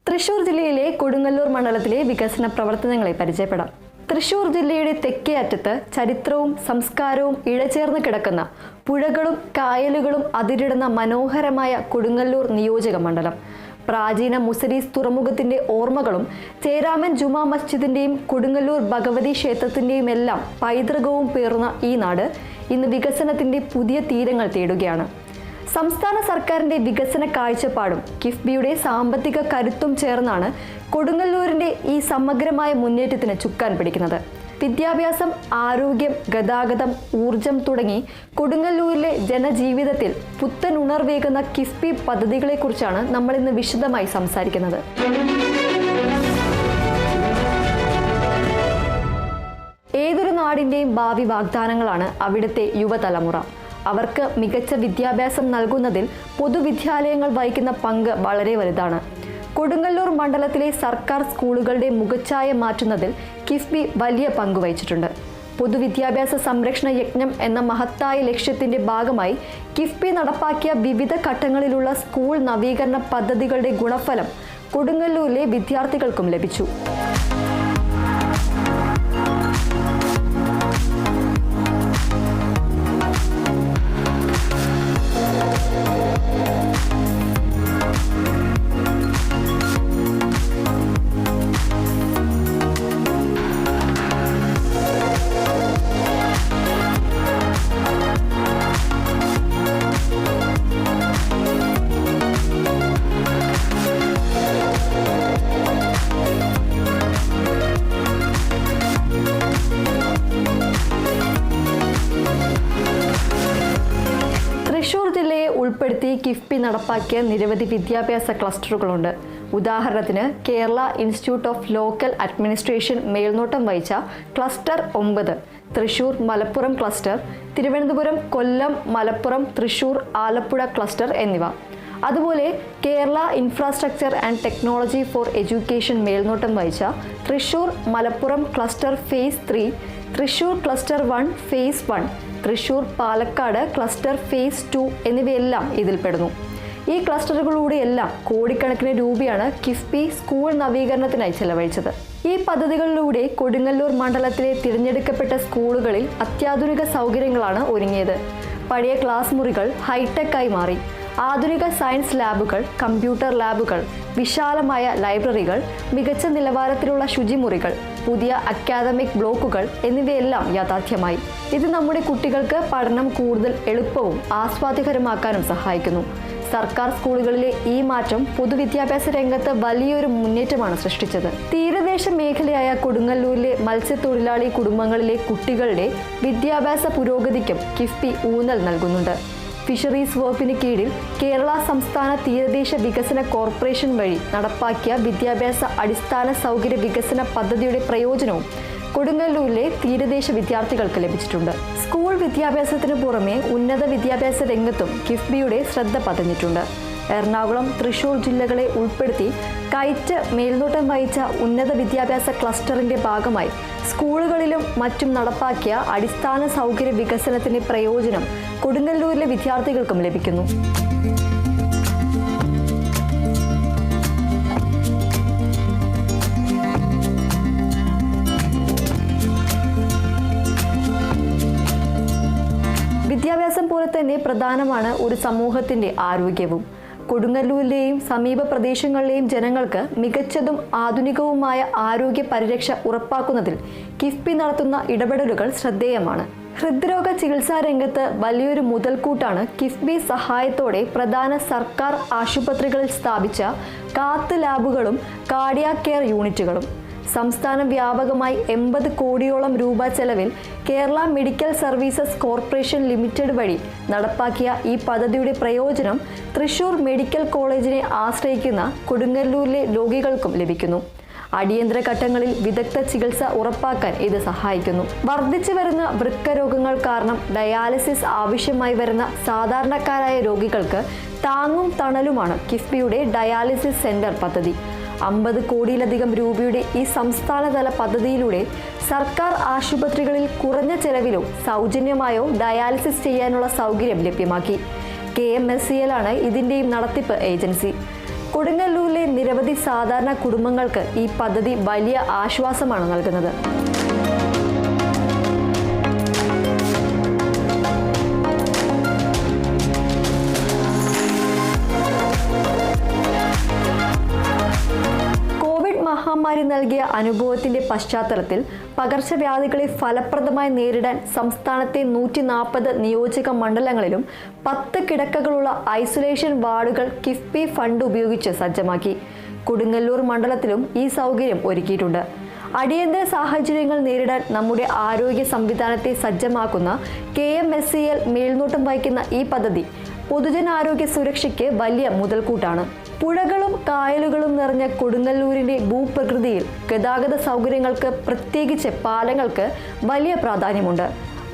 തൃശൂർ ജില്ലയിലെ കൊടുങ്ങല്ലൂർ മണ്ഡലത്തിലെ വികസന പ്രവർത്തനങ്ങളെ പരിചയപ്പെടാം. തൃശൂർ ജില്ലയുടെ തെക്കേ അറ്റത്ത് ചരിത്രവും സംസ്കാരവും ഇഴചേർന്ന് കിടക്കുന്ന പുഴകളും കായലുകളും അതിരിടുന്ന മനോഹരമായ കൊടുങ്ങല്ലൂർ നിയോജക മണ്ഡലം. പ്രാചീന മുസരീസ് തുറമുഖത്തിന്റെ ഓർമ്മകളും ചേരാമൻ ജുമാ മസ്ജിദിന്റെയും കൊടുങ്ങല്ലൂർ ഭഗവതി ക്ഷേത്രത്തിന്റെയും എല്ലാം പൈതൃകവും പേറുന്ന ഈ നാട് ഇന്ന് വികസനത്തിന്റെ പുതിയ തീരങ്ങൾ തേടുകയാണ്. സംസ്ഥാന സർക്കാരിന്റെ വികസന കാഴ്ചപ്പാടും കിഫ്ബിയുടെ സാമ്പത്തിക കരുത്തും ചേർന്നാണ് കൊടുങ്ങല്ലൂരിന്റെ ഈ സമഗ്രമായ മുന്നേറ്റത്തിന് ചുക്കാൻ പിടിക്കുന്നത്. വിദ്യാഭ്യാസം, ആരോഗ്യം, ഗതാഗതം, ഊർജം തുടങ്ങി കൊടുങ്ങല്ലൂരിലെ ജനജീവിതത്തിൽ പുത്തൻ ഉണർവേകുന്ന കിഫ്ബി പദ്ധതികളെക്കുറിച്ചാണ് നമ്മൾ ഇന്ന് വിശദമായി സംസാരിക്കുന്നത്. ഏതൊരു നാടിന്റെയും ഭാവി വാഗ്ദാനങ്ങളാണ് അവിടുത്തെ യുവതലമുറ. അവർക്ക് മികച്ച വിദ്യാഭ്യാസം നൽകുന്നതിൽ പൊതുവിദ്യാലയങ്ങൾ വഹിക്കുന്ന പങ്ക് വളരെ വലുതാണ്. കൊടുങ്ങല്ലൂർ മണ്ഡലത്തിലെ സർക്കാർ സ്കൂളുകളുടെ മുഖച്ഛായ മാറ്റുന്നതിൽ കിഫ്ബി വലിയ പങ്ക് വഹിച്ചിട്ടുണ്ട്. പൊതുവിദ്യാഭ്യാസ സംരക്ഷണ യജ്ഞം എന്ന മഹത്തായ ലക്ഷ്യത്തിന്റെ ഭാഗമായി കിഫ്ബി നടപ്പാക്കിയ വിവിധ ഘട്ടങ്ങളിലുള്ള സ്കൂൾ നവീകരണ പദ്ധതികളുടെ ഗുണഫലം കൊടുങ്ങല്ലൂരിലെ വിദ്യാർത്ഥികൾക്കും ലഭിച്ചു. തൃശൂർ ജില്ലയെ ഉൾപ്പെടുത്തി കിഫ്ബി നടപ്പാക്കിയ നിരവധി വിദ്യാഭ്യാസ ക്ലസ്റ്ററുകളുണ്ട്. ഉദാഹരണത്തിന് Kerala institute of local administration മേൽനോട്ടം വഹിച്ച cluster 9, Thrissur Malappuram cluster, Thiruvananthapuram Kollam Malappuram Thrissur Alappuzha cluster എന്നിവ. അതുപോലെ Kerala infrastructure and technology for education മേൽനോട്ടം വഹിച്ച Thrissur Malappuram cluster phase 3, Thrissur cluster 1 phase 1, Thrissur Palakkad cluster phase 2 എന്നിവയെല്ലാം ഇതിൽപ്പെടുന്നു. ഈ ക്ലസ്റ്ററുകളിലൂടെയെല്ലാം കോടിക്കണക്കിന് രൂപയാണ് കിഫ്ബി സ്കൂൾ നവീകരണത്തിനായി ചെലവഴിച്ചത്. ഈ പദ്ധതികളിലൂടെ കൊടുങ്ങല്ലൂർ മണ്ഡലത്തിലെ തിരഞ്ഞെടുക്കപ്പെട്ട സ്കൂളുകളിൽ അത്യാധുനിക സൗകര്യങ്ങളാണ് ഒരുങ്ങിയത്. പഴയ ക്ലാസ് മുറികൾ ഹൈടെക്കായി മാറി. ആധുനിക സയൻസ് ലാബുകൾ, കമ്പ്യൂട്ടർ ലാബുകൾ, വിശാലമായ ലൈബ്രറികൾ, മികച്ച നിലവാരത്തിലുള്ള ശുചിമുറികൾ, പുതിയ അക്കാദമിക് ബ്ലോക്കുകൾ എന്നിവയെല്ലാം യാഥാർത്ഥ്യമായി. ഇത് നമ്മുടെ കുട്ടികൾക്ക് പഠനം കൂടുതൽ എളുപ്പവും ആസ്വാദ്യകരമാക്കാനും സഹായിക്കുന്നു. സർക്കാർ സ്കൂളുകളിലെ ഈ മാറ്റം പൊതുവിദ്യാഭ്യാസ രംഗത്ത് വലിയൊരു മുന്നേറ്റമാണ് സൃഷ്ടിച്ചത്. തീരദേശ മേഖലയായ കൊടുങ്ങല്ലൂരിലെ മത്സ്യത്തൊഴിലാളി കുടുംബങ്ങളിലെ കുട്ടികളുടെ വിദ്യാഭ്യാസ പുരോഗതിക്കും കിഫ്ബി ഊന്നൽ നൽകുന്നുണ്ട്. ഫിഷറീസ് വകുപ്പിന് കീഴിൽ കേരള സംസ്ഥാന തീരദേശ വികസന കോർപ്പറേഷൻ വഴി നടപ്പാക്കിയ വിദ്യാഭ്യാസ അടിസ്ഥാന സൗകര്യ വികസന പദ്ധതിയുടെ പ്രയോജനവും കൊടുങ്ങല്ലൂരിലെ തീരദേശ വിദ്യാർത്ഥികൾക്ക് ലഭിച്ചിട്ടുണ്ട്. സ്കൂൾ വിദ്യാഭ്യാസത്തിന് പുറമെ ഉന്നത വിദ്യാഭ്യാസ രംഗത്തും കിഫ്ബിയുടെ ശ്രദ്ധ പതിഞ്ഞിട്ടുണ്ട്. എറണാകുളം, തൃശൂർ ജില്ലകളെ ഉൾപ്പെടുത്തി കൈറ്റ് മേൽനോട്ടം വഹിച്ച ഉന്നത വിദ്യാഭ്യാസ ക്ലസ്റ്ററിന്റെ ഭാഗമായി സ്കൂളുകളിലും മറ്റും നടപ്പാക്കിയ അടിസ്ഥാന സൗകര്യ വികസനത്തിന്റെ പ്രയോജനം കൊടുങ്ങല്ലൂരിലെ വിദ്യാർത്ഥികൾക്കും ലഭിക്കുന്നു. വിദ്യാഭ്യാസം പോലെ തന്നെ പ്രധാനമാണ് ഒരു സമൂഹത്തിന്റെ ആരോഗ്യവും. കൊടുങ്ങല്ലൂരിലെയും സമീപ പ്രദേശങ്ങളിലെയും ജനങ്ങൾക്ക് മികച്ചതും ആധുനികവുമായ ആരോഗ്യ പരിരക്ഷ ഉറപ്പാക്കുന്നതിൽ കിഫ്ബി നടത്തുന്ന ഇടപെടലുകൾ ശ്രദ്ധേയമാണ്. ഹൃദ്രോഗ ചികിത്സാ രംഗത്ത് വലിയൊരു മുതൽക്കൂട്ടാണ് കിഫ്ബി സഹായത്തോടെ പ്രധാന സർക്കാർ ആശുപത്രികളിൽ സ്ഥാപിച്ച കാത്ത് ലാബുകളും കാർഡിയാക് കെയർ യൂണിറ്റുകളും. സംസ്ഥാന വ്യാപകമായി 80 കോടിയോളം രൂപ ചെലവിൽ Kerala medical services corporation limited വഴി നടപ്പാക്കിയ ഈ പദ്ധതിയുടെ പ്രയോജനം തൃശൂർ മെഡിക്കൽ കോളേജിനെ ആശ്രയിക്കുന്ന കൊടുങ്ങല്ലൂരിലെ രോഗികൾക്കും ലഭിക്കുന്നു. അടിയന്തര ഘട്ടങ്ങളിൽ വിദഗ്ധ ചികിത്സ ഉറപ്പാക്കാൻ ഇത് സഹായിക്കുന്നു. വർദ്ധിച്ചു വരുന്ന വൃക്ക രോഗങ്ങൾ കാരണം ഡയാലിസിസ് ആവശ്യമായി വരുന്ന സാധാരണക്കാരായ രോഗികൾക്ക് താങ്ങും തണലുമാണ് കിഫ്ബിയുടെ ഡയാലിസിസ് സെന്റർ പദ്ധതി. 50 കോടിയിലധികം രൂപയുടെ ഈ സംസ്ഥാനതല പദ്ധതിയിലൂടെ സർക്കാർ ആശുപത്രികളിൽ കുറഞ്ഞ ചെലവിലോ സൗജന്യമായോ ഡയാലിസിസ് ചെയ്യാനുള്ള സൗകര്യം ലഭ്യമാക്കി. KMSCL ആണ് ഇതിൻ്റെയും നടത്തിപ്പ് ഏജൻസി. കൊടുങ്ങല്ലൂരിലെ നിരവധി സാധാരണ കുടുംബങ്ങൾക്ക് ഈ പദ്ധതി വലിയ ആശ്വാസമാണ് നൽകുന്നത്. മഹാമാരി നൽകിയ അനുഭവത്തിന്റെ പശ്ചാത്തലത്തിൽ പകർച്ചവ്യാധികളെ ഫലപ്രദമായി നേരിടാൻ സംസ്ഥാനത്തെ 140 നിയോജക മണ്ഡലങ്ങളിലും 10 കിടക്കകളുള്ള ഐസൊലേഷൻ വാർഡുകൾ കിഫ്ബി ഫണ്ട് ഉപയോഗിച്ച് സജ്ജമാക്കി. കൊടുങ്ങല്ലൂർ മണ്ഡലത്തിലും ഈ സൗകര്യം ഒരുക്കിയിട്ടുണ്ട്. അടിയന്തര സാഹചര്യങ്ങൾ നേരിടാൻ നമ്മുടെ ആരോഗ്യ സംവിധാനത്തെ സജ്ജമാക്കുന്ന KMSCL മേൽനോട്ടം വഹിക്കുന്ന ഈ പദ്ധതി പൊതുജനാരോഗ്യ സുരക്ഷയ്ക്ക് വലിയ മുതൽക്കൂട്ടാണ്. പുഴകളും കായലുകളും നിറഞ്ഞ കൊടുങ്ങല്ലൂരിന്റെ ഭൂപ്രകൃതിയിൽ ഗതാഗത സൗകര്യങ്ങൾക്ക്, പ്രത്യേകിച്ച് പാലങ്ങൾക്ക് വലിയ പ്രാധാന്യമുണ്ട്.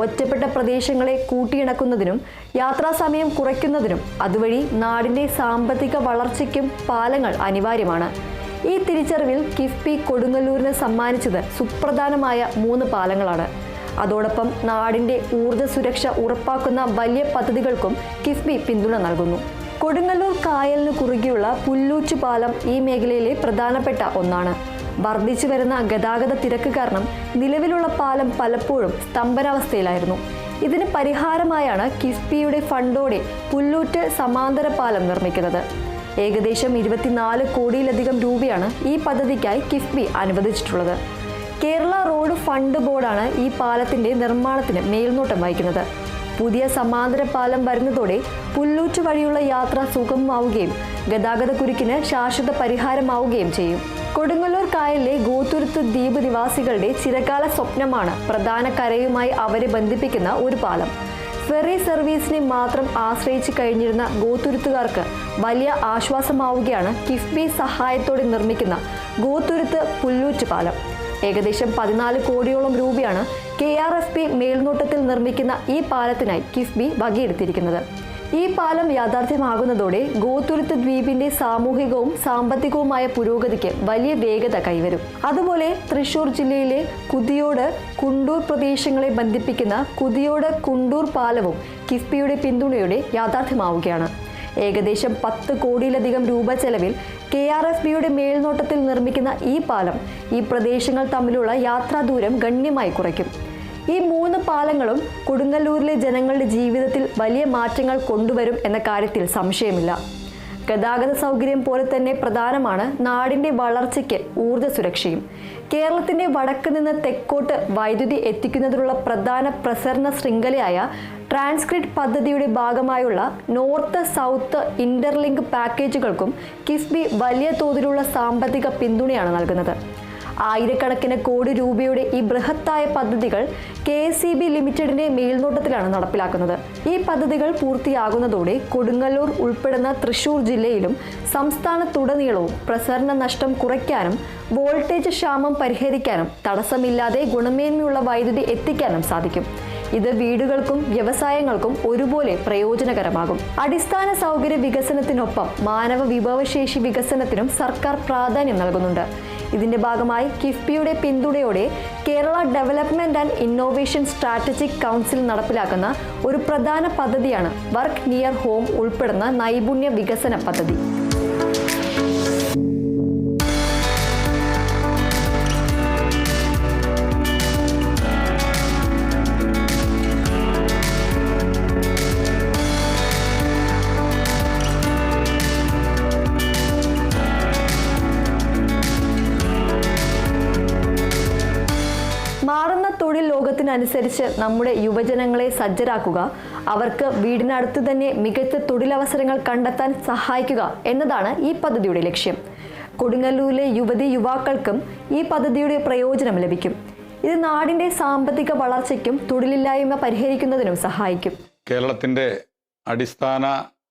ഒറ്റപ്പെട്ട പ്രദേശങ്ങളെ കൂട്ടിയിണക്കുന്നതിനും യാത്രാസമയം കുറയ്ക്കുന്നതിനും അതുവഴി നാടിന്റെ സാമ്പത്തിക വളർച്ചയ്ക്കും പാലങ്ങൾ അനിവാര്യമാണ്. ഈ തിരിച്ചറിവിൽ കിഫ്ബി കൊടുങ്ങല്ലൂരിന് സമ്മാനിച്ചത് സുപ്രധാനമായ 3 പാലങ്ങളാണ്. അതോടൊപ്പം നാടിന്റെ ഊർജ്ജ സുരക്ഷ ഉറപ്പാക്കുന്ന വലിയ പദ്ധതികൾക്കും കിഫ്ബി പിന്തുണ നൽകുന്നു. കൊടുങ്ങല്ലൂർ കായലിന് കുറുകെയുള്ള പുല്ലൂറ്റ് പാലം ഈ മേഖലയിലെ പ്രധാനപ്പെട്ട ഒന്നാണ്. വർദ്ധിച്ചു വരുന്ന ഗതാഗത തിരക്ക് കാരണം നിലവിലുള്ള പാലം പലപ്പോഴും സ്തംഭനാവസ്ഥയിലായിരുന്നു. ഇതിന് പരിഹാരമായാണ് കിഫ്ബിയുടെ ഫണ്ടോടെ പുല്ലൂറ്റ് സമാന്തര പാലം നിർമ്മിക്കുന്നത്. ഏകദേശം 24 കോടിയിലധികം രൂപയാണ് ഈ പദ്ധതിക്കായി കിഫ്ബി അനുവദിച്ചിട്ടുള്ളത്. കേരള റോഡ് ഫണ്ട് ബോർഡാണ് ഈ പാലത്തിന്റെ നിർമ്മാണത്തിന് മേൽനോട്ടം വഹിക്കുന്നത്. പുതിയ സമാന്തര പാലം വരുന്നതോടെ പുല്ലൂറ്റ് വഴിയുള്ള യാത്ര സുഗമമാവുകയും ഗതാഗത കുരുക്കിന് ശാശ്വത പരിഹാരമാവുകയും ചെയ്യും. കൊടുങ്ങല്ലൂർ കായലിലെ ഗോത്തുരുത്ത് ദ്വീപ് നിവാസികളുടെ ചിരകാല സ്വപ്നമാണ് പ്രധാന കരയുമായി അവരെ ബന്ധിപ്പിക്കുന്ന ഒരു പാലം. ഫെറി സർവീസിനെ മാത്രം ആശ്രയിച്ച് കഴിഞ്ഞിരുന്ന ഗോത്തുരുത്തുകാർക്ക് വലിയ ആശ്വാസമാവുകയാണ് കിഫ്ബി സഹായത്തോടെ നിർമ്മിക്കുന്ന ഗോത്തുരുത്ത് പുല്ലൂറ്റ് പാലം. ഏകദേശം 14 കോടിയോളം രൂപയാണ് KRFP മേൽനോട്ടത്തിൽ നിർമ്മിക്കുന്ന ഈ പാലത്തിനായി കിഫ്ബി വകയെടുത്തിരിക്കുന്നത്. ഈ പാലം യാഥാർത്ഥ്യമാകുന്നതോടെ ഗോത്തുരുത്ത് ദ്വീപിന്റെ സാമൂഹികവും സാമ്പത്തികവുമായ പുരോഗതിക്ക് വലിയ വേഗത കൈവരും. അതുപോലെ തൃശൂർ ജില്ലയിലെ കുതിയോട് കുണ്ടൂർ പ്രദേശങ്ങളെ ബന്ധിപ്പിക്കുന്ന കുതിയോട് കുണ്ടൂർ പാലവും കിഫ്ബിയുടെ പിന്തുണയോടെ യാഥാർത്ഥ്യമാവുകയാണ്. ഏകദേശം 10 കോടിയിലധികം രൂപ ചെലവിൽ KRFBയുടെ മേൽനോട്ടത്തിൽ നിർമ്മിക്കുന്ന ഈ പാലം ഈ പ്രദേശങ്ങൾ തമ്മിലുള്ള യാത്രാദൂരം ഗണ്യമായി കുറയ്ക്കും. ഈ 3 പാലങ്ങളും കൊടുങ്ങല്ലൂരിലെ ജനങ്ങളുടെ ജീവിതത്തിൽ വലിയ മാറ്റങ്ങൾ കൊണ്ടുവരും എന്ന കാര്യത്തിൽ സംശയമില്ല. ഗതാഗത സൗകര്യം പോലെ തന്നെ പ്രധാനമാണ് നാടിന്റെ വളർച്ചയ്ക്ക് ഊർജ്ജ സുരക്ഷയും. കേരളത്തിന്റെ വടക്ക് നിന്ന് തെക്കോട്ട് വൈദ്യുതി എത്തിക്കുന്നതിനുള്ള പ്രധാന പ്രസരണ ശൃംഖലയായ ട്രാൻസ്ഗ്രിഡ് പദ്ധതിയുടെ ഭാഗമായുള്ള നോർത്ത് സൗത്ത് ഇന്റർലിങ്ക് പാക്കേജുകൾക്കും കിഫ്ബി വലിയ തോതിലുള്ള സാമ്പത്തിക പിന്തുണയാണ് നൽകുന്നത്. ആയിരക്കണക്കിന് കോടി രൂപയുടെ ഈ ബൃഹത്തായ പദ്ധതികൾ KSEB ലിമിറ്റഡിന്റെ മേൽനോട്ടത്തിലാണ് നടപ്പിലാക്കുന്നത്. ഈ പദ്ധതികൾ പൂർത്തിയാകുന്നതോടെ കൊടുങ്ങല്ലൂർ ഉൾപ്പെടുന്ന തൃശൂർ ജില്ലയിലും സംസ്ഥാനത്തുടനീളവും പ്രസരണ നഷ്ടം കുറയ്ക്കാനും വോൾട്ടേജ് ക്ഷാമം പരിഹരിക്കാനും തടസ്സമില്ലാതെ ഗുണമേന്മയുള്ള വൈദ്യുതി എത്തിക്കാനും സാധിക്കും. ഇത് വീടുകൾക്കും വ്യവസായങ്ങൾക്കും ഒരുപോലെ പ്രയോജനകരമാകും. അടിസ്ഥാന സൗകര്യ വികസനത്തിനൊപ്പം മാനവ വിഭവശേഷി വികസനത്തിനും സർക്കാർ പ്രാധാന്യം നൽകുന്നുണ്ട്. ഇതിന്റെ ഭാഗമായി കിഫ്ബിയുടെ പിന്തുണയോടെ Kerala development and innovation strategic council നടപ്പിലാക്കുന്ന ഒരു പ്രധാന പദ്ധതിയാണ് വർക്ക് നിയർ ഹോം ഉൾപ്പെടുന്ന നൈപുണ്യ വികസന പദ്ധതി. മാറുന്ന തൊഴിൽ ലോകത്തിനനുസരിച്ച് നമ്മുടെ യുവജനങ്ങളെ സജ്ജരാക്കുക, അവർക്ക് വീടിനടുത്ത് തന്നെ മികച്ച തൊഴിലവസരങ്ങൾ കണ്ടെത്താൻ സഹായിക്കുക എന്നതാണ് ഈ പദ്ധതിയുടെ ലക്ഷ്യം. കൊടുങ്ങല്ലൂരിലെ യുവക്കൾക്കും ഈ പദ്ധതിയുടെ പ്രയോജനം ലഭിക്കും. ഇത് നാടിന്റെ സാമ്പത്തിക വളർച്ചയ്ക്കും തൊഴിലില്ലായ്മ പരിഹരിക്കുന്നതിനും സഹായിക്കും. കേരളത്തിൻ്റെ അടിസ്ഥാന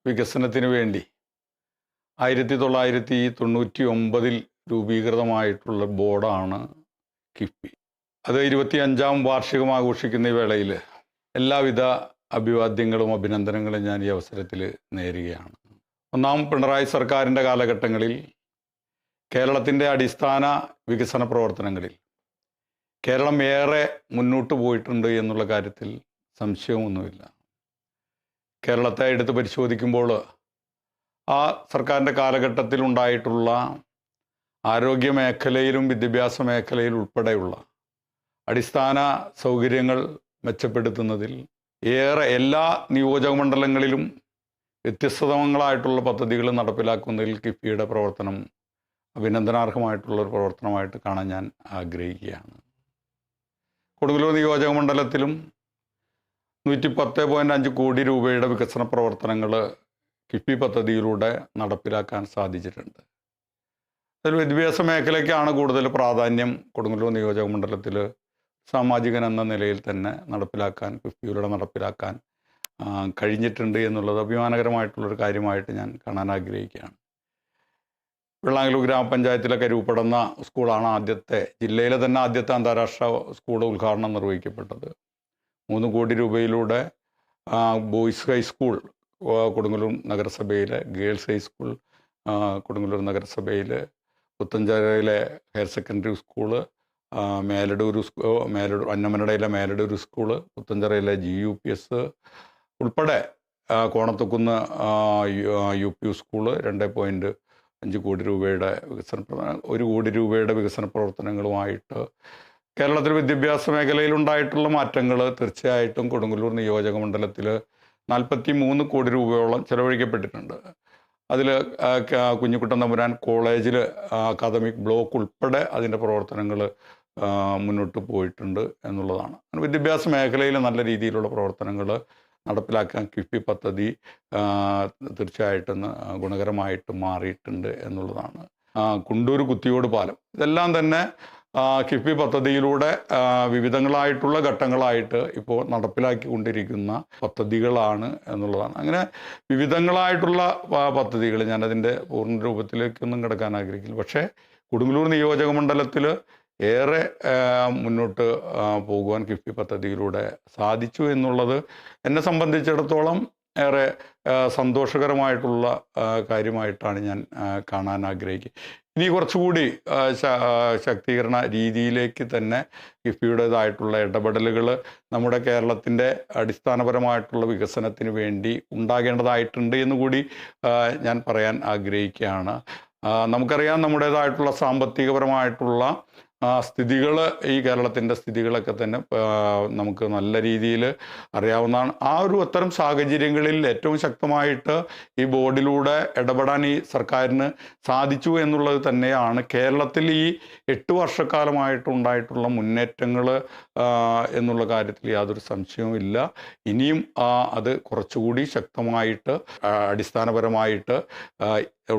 വികസനത്തിന് വേണ്ടി 1999 രൂപീകൃതമായിട്ടുള്ള ബോർഡാണ് കിഫ്ബി. അത് 25ാം വാർഷികം ആഘോഷിക്കുന്ന ഈ വേളയിൽ എല്ലാവിധ അഭിവാദ്യങ്ങളും അഭിനന്ദനങ്ങളും ഞാൻ ഈ അവസരത്തിൽ നേരുകയാണ്. ഒന്നാം പിണറായി സർക്കാരിൻ്റെ കാലഘട്ടങ്ങളിൽ കേരളത്തിൻ്റെ അടിസ്ഥാന വികസന പ്രവർത്തനങ്ങളിൽ കേരളം ഏറെ മുന്നോട്ട് പോയിട്ടുണ്ട് എന്നുള്ള കാര്യത്തിൽ സംശയമൊന്നുമില്ല. കേരളത്തെ എടുത്ത് പരിശോധിക്കുമ്പോൾ ആ സർക്കാരിൻ്റെ കാലഘട്ടത്തിൽ ഉണ്ടായിട്ടുള്ള ആരോഗ്യ മേഖലയിലും വിദ്യാഭ്യാസ മേഖലയിൽ ഉൾപ്പെടെയുള്ള അടിസ്ഥാന സൗകര്യങ്ങൾ മെച്ചപ്പെടുത്തുന്നതിൽ ഏറെ എല്ലാ നിയോജക മണ്ഡലങ്ങളിലും വ്യത്യസ്തങ്ങളായിട്ടുള്ള പദ്ധതികൾ നടപ്പിലാക്കുന്നതിൽ കിഫ്ബിയുടെ പ്രവർത്തനം അഭിനന്ദനാർഹമായിട്ടുള്ളൊരു പ്രവർത്തനമായിട്ട് കാണാൻ ഞാൻ ആഗ്രഹിക്കുകയാണ്. കൊടുങ്ങല്ലൂർ നിയോജക മണ്ഡലത്തിലും 110.5 കോടി രൂപയുടെ വികസന പ്രവർത്തനങ്ങൾ കിഫ്ബി പദ്ധതിയിലൂടെ നടപ്പിലാക്കാൻ സാധിച്ചിട്ടുണ്ട്. അതിൽ വിദ്യാഭ്യാസ മേഖലയ്ക്കാണ് കൂടുതൽ പ്രാധാന്യം കൊടുങ്ങല്ലൂർ നിയോജക മണ്ഡലത്തിൽ സാമാജികൻ എന്ന നിലയിൽ തന്നെ കിഫ്ബിയിലൂടെ നടപ്പിലാക്കാൻ കഴിഞ്ഞിട്ടുണ്ട് എന്നുള്ളത് അഭിമാനകരമായിട്ടുള്ളൊരു കാര്യമായിട്ട് ഞാൻ കാണാൻ ആഗ്രഹിക്കുകയാണ്. വെള്ളാങ്കല്ലൂർ ഗ്രാമപഞ്ചായത്തിലൊക്കെ രൂപപ്പെടുന്ന സ്കൂളാണ് ജില്ലയിലെ തന്നെ ആദ്യത്തെ അന്താരാഷ്ട്ര സ്കൂൾ ഉദ്ഘാടനം നിർവഹിക്കപ്പെട്ടത്. 3 കോടി രൂപയിലൂടെ ബോയ്സ് ഹൈസ്കൂൾ കൊടുങ്ങല്ലൂർ നഗരസഭയിലെ, ഗേൾസ് ഹൈസ്കൂൾ കൊടുങ്ങല്ലൂർ നഗരസഭയിൽ, പുത്തഞ്ചിറയിലെ ഹയർ സെക്കൻഡറി സ്കൂള്, അന്നമനടയിലെ മേലടൂർ സ്കൂള്, പുത്തഞ്ചിറയിലെ GUPS ഉൾപ്പെടെ കോണത്തുകുന്ന് UP സ്കൂള് 2.5 കോടി രൂപയുടെ 1 കോടി രൂപയുടെ വികസന പ്രവർത്തനങ്ങളുമായിട്ട് കേരളത്തിൽ വിദ്യാഭ്യാസ മേഖലയിലുണ്ടായിട്ടുള്ള മാറ്റങ്ങൾ തീർച്ചയായിട്ടും കൊടുങ്ങല്ലൂർ നിയോജക മണ്ഡലത്തിൽ 43 കോടി രൂപയോളം ചെലവഴിക്കപ്പെട്ടിട്ടുണ്ട്. അതിൽ കുഞ്ഞിക്കുട്ടൻ തമ്പുരാൻ കോളേജിൽ അക്കാദമിക് ബ്ലോക്ക് ഉൾപ്പെടെ അതിൻ്റെ പ്രവർത്തനങ്ങൾ മുന്നോട്ട് പോയിട്ടുണ്ട് എന്നുള്ളതാണ്. വിദ്യാഭ്യാസ മേഖലയിൽ നല്ല രീതിയിലുള്ള പ്രവർത്തനങ്ങൾ നടപ്പിലാക്കാൻ കിഫ്ബി പദ്ധതി തീർച്ചയായിട്ടും ഗുണകരമായിട്ട് മാറിയിട്ടുണ്ട് എന്നുള്ളതാണ്. കുണ്ടൂർ കുത്തിയോട് പാലം, ഇതെല്ലാം തന്നെ കിഫ്ബി പദ്ധതിയിലൂടെ വിവിധങ്ങളായിട്ടുള്ള ഘട്ടങ്ങളായിട്ട് ഇപ്പോൾ നടപ്പിലാക്കിക്കൊണ്ടിരിക്കുന്ന പദ്ധതികളാണ് എന്നുള്ളതാണ്. അങ്ങനെ വിവിധങ്ങളായിട്ടുള്ള പദ്ധതികൾ, ഞാനതിൻ്റെ പൂർണ്ണ രൂപത്തിലേക്കൊന്നും കിടക്കാൻ ആഗ്രഹിക്കില്ല. പക്ഷേ കൊടുങ്ങല്ലൂർ നിയോജക മണ്ഡലത്തിൽ ഏറെ മുന്നോട്ട് പോകുവാൻ കിഫ്ബി പദ്ധതിയിലൂടെ സാധിച്ചു എന്നുള്ളത് എന്നെ സംബന്ധിച്ചിടത്തോളം ഏറെ സന്തോഷകരമായിട്ടുള്ള കാര്യമായിട്ടാണ് ഞാൻ കാണാൻ ആഗ്രഹിക്കുന്നത്. ഇനി കുറച്ചുകൂടി ശാക്തീകരണ രീതിയിലേക്ക് തന്നെ കിഫ്ബിയുടേതായിട്ടുള്ള ഇടപെടലുകൾ നമ്മുടെ കേരളത്തിൻ്റെ അടിസ്ഥാനപരമായിട്ടുള്ള വികസനത്തിന് വേണ്ടി ഉണ്ടാകേണ്ടതായിട്ടുണ്ട് എന്നുകൂടി ഞാൻ പറയാൻ ആഗ്രഹിക്കുകയാണ്. നമുക്കറിയാം, നമ്മുടേതായിട്ടുള്ള സാമ്പത്തികപരമായിട്ടുള്ള സ്ഥിതികൾ, ഈ കേരളത്തിൻ്റെ സ്ഥിതികളൊക്കെ തന്നെ നമുക്ക് നല്ല രീതിയിൽ അറിയാവുന്നതാണ്. അത്തരം സാഹചര്യങ്ങളിൽ ഏറ്റവും ശക്തമായിട്ട് ഈ ബോർഡിലൂടെ ഇടപെടാൻ ഈ സർക്കാരിന് സാധിച്ചു എന്നുള്ളത് തന്നെയാണ് കേരളത്തിൽ ഈ 8 വർഷക്കാലമായിട്ടുണ്ടായിട്ടുള്ള മുന്നേറ്റങ്ങൾ എന്നുള്ള കാര്യത്തിൽ യാതൊരു സംശയവും ഇല്ല. ഇനിയും അത് കുറച്ചുകൂടി ശക്തമായിട്ട് അടിസ്ഥാനപരമായിട്ട്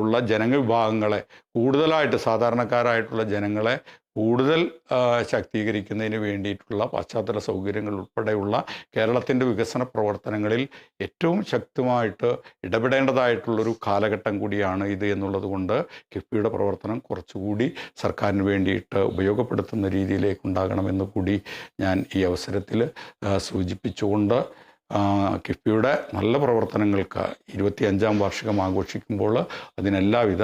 ഉള്ള ജനവിഭാഗങ്ങളെ കൂടുതലായിട്ട്, സാധാരണക്കാരായിട്ടുള്ള ജനങ്ങളെ കൂടുതൽ ശാക്തീകരിക്കുന്നതിന് വേണ്ടിയിട്ടുള്ള പശ്ചാത്തല സൗകര്യങ്ങൾ ഉൾപ്പെടെയുള്ള കേരളത്തിൻ്റെ വികസന പ്രവർത്തനങ്ങളിൽ ഏറ്റവും ശക്തമായിട്ട് ഇടപെടേണ്ടതായിട്ടുള്ളൊരു കാലഘട്ടം കൂടിയാണ് ഇത് എന്നുള്ളത് കൊണ്ട് കിഫ്ബിയുടെ പ്രവർത്തനം കുറച്ചുകൂടി സർക്കാരിന് വേണ്ടിയിട്ട് ഉപയോഗപ്പെടുത്തുന്ന രീതിയിലേക്ക് ഉണ്ടാകണമെന്ന് കൂടി ഞാൻ ഈ അവസരത്തിൽ സൂചിപ്പിച്ചുകൊണ്ട് കിഫ്ബിയുടെ നല്ല പ്രവർത്തനങ്ങൾക്ക് 25ാം വാർഷികം ആഘോഷിക്കുമ്പോൾ അതിനെല്ലാവിധ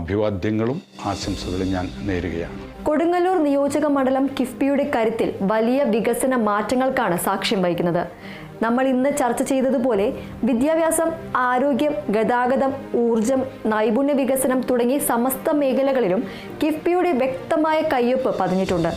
അഭിവാദ്യങ്ങളും ആശംസകളും ഞാൻ നേരുകയാണ്. കൊടുങ്ങല്ലൂർ നിയോജക മണ്ഡലം കിഫ്ബിയുടെ കരുത്തിൽ വലിയ വികസന മാറ്റങ്ങൾക്കാണ് സാക്ഷ്യം വഹിക്കുന്നത്. നമ്മൾ ഇന്ന് ചർച്ച ചെയ്തതുപോലെ വിദ്യാഭ്യാസം, ആരോഗ്യം, ഗതാഗതം, ഊർജം, നൈപുണ്യ വികസനം തുടങ്ങി സമസ്ത മേഖലകളിലും കിഫ്ബിയുടെ വ്യക്തമായ കയ്യൊപ്പ് പതിഞ്ഞിട്ടുണ്ട്.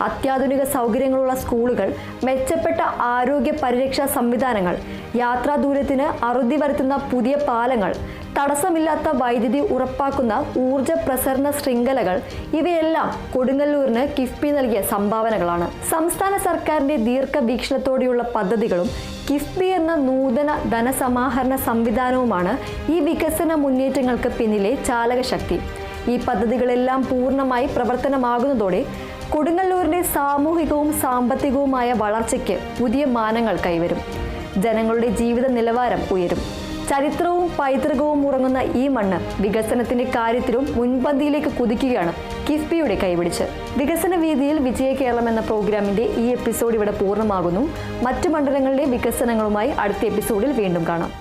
അത്യാധുനിക സൗകര്യങ്ങളുള്ള സ്കൂളുകൾ, മെച്ചപ്പെട്ട ആരോഗ്യ പരിരക്ഷാ സംവിധാനങ്ങൾ, യാത്രാ ദൂരത്തിന് അറുതി വരുത്തുന്ന പുതിയ പാലങ്ങൾ, തടസ്സമില്ലാത്ത വൈദ്യുതി ഉറപ്പാക്കുന്ന ഊർജ പ്രസരണ ശൃംഖലകൾ, ഇവയെല്ലാം കൊടുങ്ങല്ലൂരിന് കിഫ്ബി നൽകിയ സംഭാവനകളാണ്. സംസ്ഥാന സർക്കാരിന്റെ ദീർഘവീക്ഷണത്തോടെയുള്ള പദ്ധതികളും കിഫ്ബി എന്ന നൂതന ധനസമാഹരണ സംവിധാനവുമാണ് ഈ വികസന മുന്നേറ്റങ്ങൾക്ക് പിന്നിലെ ചാലകശക്തി. ഈ പദ്ധതികളെല്ലാം പൂർണ്ണമായി പ്രവർത്തനമാകുന്നതോടെ കൊടുങ്ങല്ലൂരിന്റെ സാമൂഹികവും സാമ്പത്തികവുമായ വളർച്ചയ്ക്ക് പുതിയ മാനങ്ങൾ കൈവരും. ജനങ്ങളുടെ ജീവിത നിലവാരം ഉയരും. ചരിത്രവും പൈതൃകവും ഉറങ്ങുന്ന ഈ മണ്ണ് വികസനത്തിന്റെ കാര്യത്തിലും മുൻപന്തിയിലേക്ക് കുതിക്കുകയാണ് കിഫ്ബിയുടെ കൈപിടിച്ച്. വികസന വീതിയിൽ വിജയ കേരളം എന്ന പ്രോഗ്രാമിന്റെ ഈ എപ്പിസോഡ് ഇവിടെ പൂർണ്ണമാകുന്നു. മറ്റു മണ്ഡലങ്ങളിലെ വികസനങ്ങളുമായി അടുത്ത എപ്പിസോഡിൽ വീണ്ടും കാണാം.